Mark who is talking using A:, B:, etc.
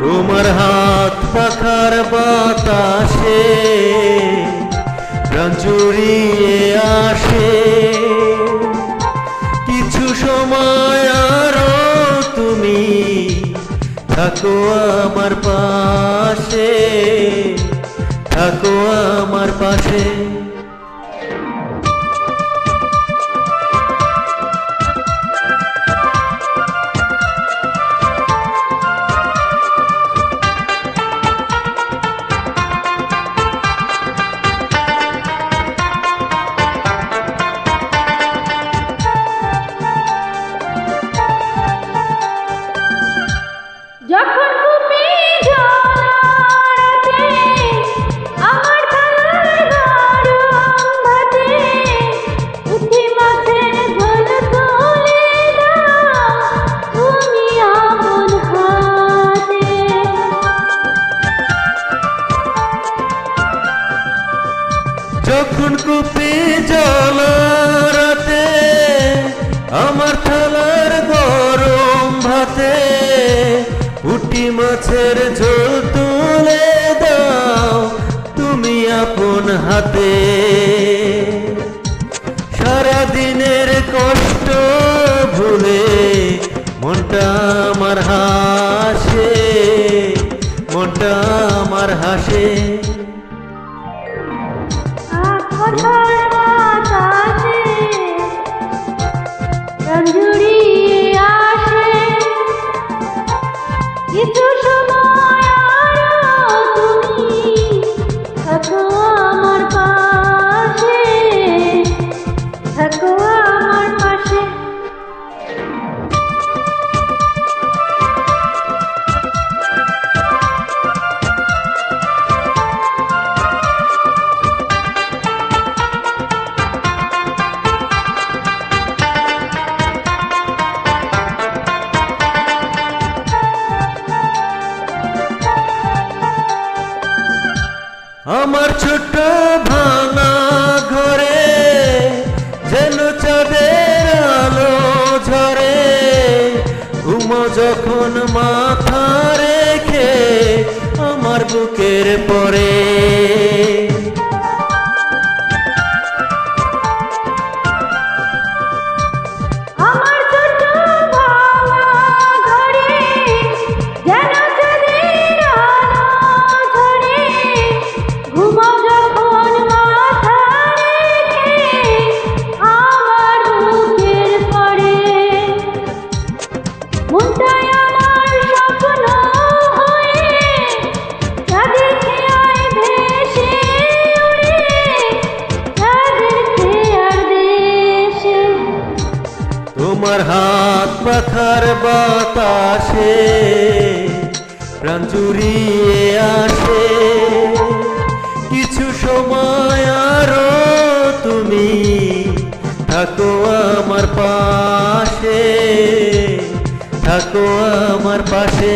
A: তোমার হাত পাখার বাতাসে প্রাণ জুড়িয়ে আসে। কিছু সময় আরো তুমি থাকো আমার পাশে, থাকো আমার পাশে।
B: যখন তুমি জলাতে আমার থালার গরম ভাতে উঠি মাছের ঝোল তুলে দাও তুমি আপন হাতে।
A: যখন কুপি জলাতে আমার থালার গরম ভাতে পুঁটি মাছের ঝোল তুলে দাও তুমি আপন হাতে। সারাদিনের কষ্ট ভুলে মনটা আমার হাসে, মনটা আমার হাসে।
B: কথার বাতাসে প্রাণ জুড়িয়ে আসে। কিছু সময় আরো তুমি থাকো আমার পাশে, থাকো আমার পাশে।
A: আমার ছোট ভাঙা ঘরে যেন চাঁদের আলো ঝরে। ঘুমো যখন মাথা রেখে আমার বুকের পরে।
B: আমার ছোট ভাঙা ঘরে যেন চাঁদের আলো ঝরে। ঘুমাও যখন মাথা রেখে আমার বুকের পরে। মনটাই আমার স্বপ্ন হয়ে চাঁদের খেয়ায় ভেসে উড়ে, চাঁদের খেয়ার দেশে।
A: তোমার হাত পাখার বাতাসে প্রাণ জুড়িয়ে আসে। কিছু সময় আরো তুমি থাকো আমার পাশে, থাকো আমার পাশে।